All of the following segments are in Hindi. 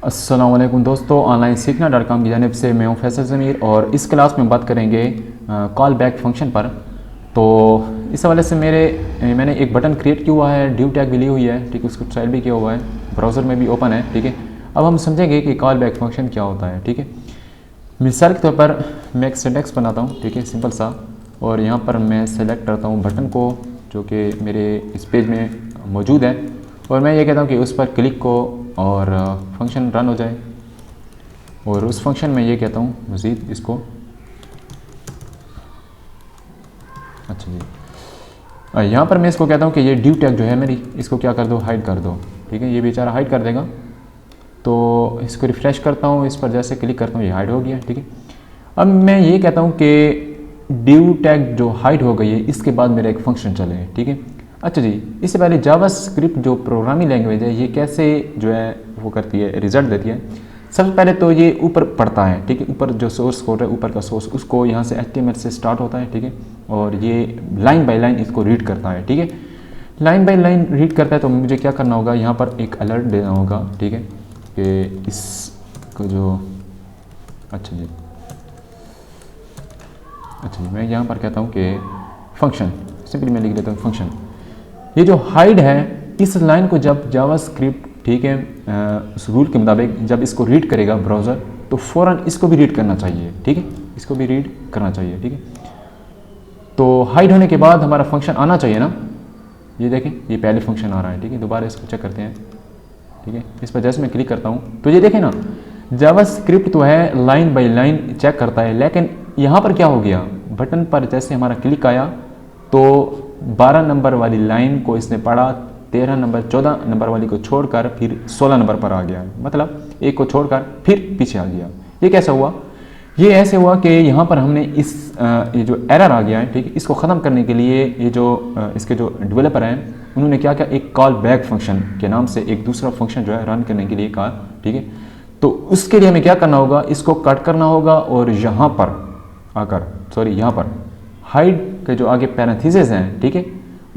अस्सलाम वालेकुम दोस्तों, ऑनलाइन सीखना .com की जानिब से मैं हूं फैसल ज़मीर और इस क्लास में बात करेंगे कॉल बैक फंक्शन पर। तो इस हवाले से मैंने एक बटन क्रिएट किया हुआ है, ड्यू टैग भी ली हुई है, ठीक है, उसको ट्रायल भी किया हुआ है, ब्राउज़र में भी ओपन है, ठीक है। अब हम समझेंगे कि कॉल बैक फंक्शन क्या होता है, ठीक है। मिसाल के तौर पर मैं एक सिंटेक्स बनाता हूँ, ठीक है, सिंपल सा, और यहाँ पर मैं सेलेक्ट करता हूँ बटन को जो कि मेरे इस पेज में मौजूद है, और मैं ये कहता हूँ कि उस पर क्लिक को और फंक्शन रन हो जाए। और उस फंक्शन में ये कहता हूँ मज़ीद इसको, अच्छा जी, यहाँ पर मैं इसको कहता हूँ कि ये ड्यू टैग जो है मेरी, इसको क्या कर दो, हाइड कर दो, ठीक है। ये बेचारा हाइड कर देगा। तो इसको रिफ़्रेश करता हूँ, इस पर जैसे क्लिक करता हूँ ये हाइड हो गया, ठीक है। अब मैं ये कहता हूँ कि ड्यू टैग जो हाइड हो गई है, इसके बाद मेरा एक फंक्शन चले, ठीक है। अच्छा जी, इससे पहले जावास्क्रिप्ट जो प्रोग्रामिंग लैंग्वेज है, ये कैसे जो है वो करती है, रिजल्ट देती है। सबसे पहले तो ये ऊपर पढ़ता है, ठीक है, ऊपर जो सोर्स कोड है, ऊपर का सोर्स, उसको यहाँ से HTML से स्टार्ट होता है, ठीक है, और ये लाइन बाय लाइन इसको रीड करता है, ठीक है। लाइन बाय लाइन रीड करता है तो मुझे क्या करना होगा, यहाँ पर एक अलर्ट देना होगा, ठीक है, कि इसको जो, अच्छा जी, मैं यहाँ पर कहता हूँ कि फंक्शन, सिंपली मैं लिख देता हूँ फंक्शन। ये जो हाइड है, इस लाइन को जब जावास्क्रिप्ट, ठीक है, उस रूल के मुताबिक जब इसको रीड करेगा ब्राउज़र, तो फ़ौरन इसको भी रीड करना चाहिए, ठीक है, इसको भी रीड करना चाहिए, ठीक है। तो हाइड होने के बाद हमारा फंक्शन आना चाहिए ना, ये देखें, ये पहले फंक्शन आ रहा है, ठीक है। दोबारा इसको चेक करते हैं, ठीक है। इस पर जैसे मैं क्लिक करता हूँ तो ये देखें ना, जावास्क्रिप्ट तो है लाइन बाय लाइन चेक करता है, लेकिन यहाँ पर क्या हो गया, बटन पर जैसे हमारा क्लिक आया तो 12 नंबर वाली लाइन को इसने पढ़ा, 13 नंबर 14 नंबर वाली को छोड़कर फिर 16 नंबर पर आ गया, मतलब एक को छोड़कर फिर पीछे आ गया। ये कैसा हुआ? ये ऐसे हुआ कि यहाँ पर हमने ये जो एरर आ गया है, ठीक है, इसको ख़त्म करने के लिए ये जो इसके जो डेवलपर हैं, उन्होंने क्या किया, एक कॉल बैक फंक्शन के नाम से एक दूसरा फंक्शन जो है रन करने के लिए कहा, ठीक है। तो उसके लिए हमें क्या करना होगा, इसको कट करना होगा और यहाँ पर आकर, सॉरी, यहाँ पर हाइड के जो आगे पैरेंथेसिस हैं, ठीक है,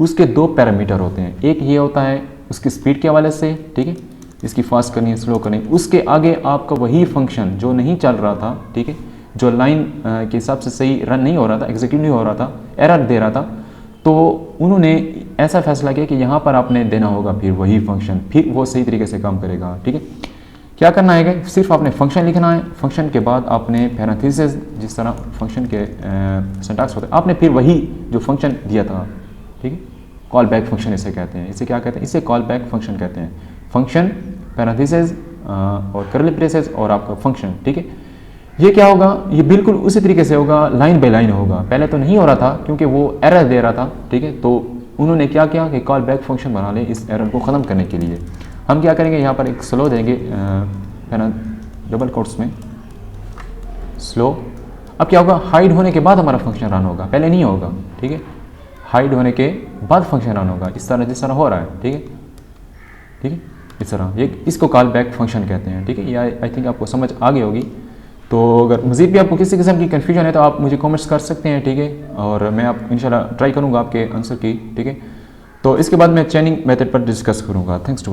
उसके दो पैरामीटर होते हैं। एक ये होता है उसकी स्पीड के हवाले से, ठीक है, इसकी फास्ट करनी है, स्लो करनी है। उसके आगे आपका वही फंक्शन जो नहीं चल रहा था, ठीक है, जो लाइन के हिसाब से सही रन नहीं हो रहा था, एग्जीक्यूट नहीं हो रहा था, एरर दे रहा था, तो उन्होंने ऐसा फैसला किया कि यहाँ पर आपने देना होगा फिर वही फंक्शन, फिर वो सही तरीके से काम करेगा, ठीक है। क्या करना है, सिर्फ आपने फंक्शन लिखना है, फंक्शन के बाद आपने पैरेंथेसिस, जिस तरह फंक्शन के सिंटैक्स होते हैं, आपने फिर वही जो फंक्शन दिया था, ठीक है, कॉल बैक फंक्शन इसे कहते हैं। इसे क्या कहते हैं? इसे कॉल बैक फंक्शन कहते हैं। फंक्शन, पैरेंथेसिस और कर्ली ब्रेसेस और आपका फंक्शन, ठीक है। ये क्या होगा, ये बिल्कुल उसी तरीके से होगा, लाइन बाय लाइन होगा। पहले तो नहीं हो रहा था क्योंकि वो एरर दे रहा था, ठीक है, तो उन्होंने क्या किया कि कॉल बैक फंक्शन बना लें इस एरर को ख़त्म करने के लिए। हम क्या करेंगे, यहाँ पर एक स्लो देंगे, डबल कोट्स में स्लो। अब क्या होगा, हाइड होने के बाद हमारा फंक्शन रन होगा, पहले नहीं होगा, ठीक है। हाइड होने के बाद फंक्शन रन होगा, इस तरह जिस तरह हो रहा है, ठीक है, ठीक है, इस तरह। ये इसको कॉल बैक फंक्शन कहते हैं, ठीक है। ये आई थिंक आपको समझ आ गई होगी। तो अगर मज़ीद भी आपको किसी किस्म की कन्फ्यूजन है तो आप मुझे कमेंट्स कर सकते हैं, ठीक है, और मैं आप इंशाल्लाह ट्राई करूँगा आपके आंसर की, ठीक है। तो इसके बाद मैं चेनिंग मेथड पर डिस्कस करूँगा। Thanks to watching.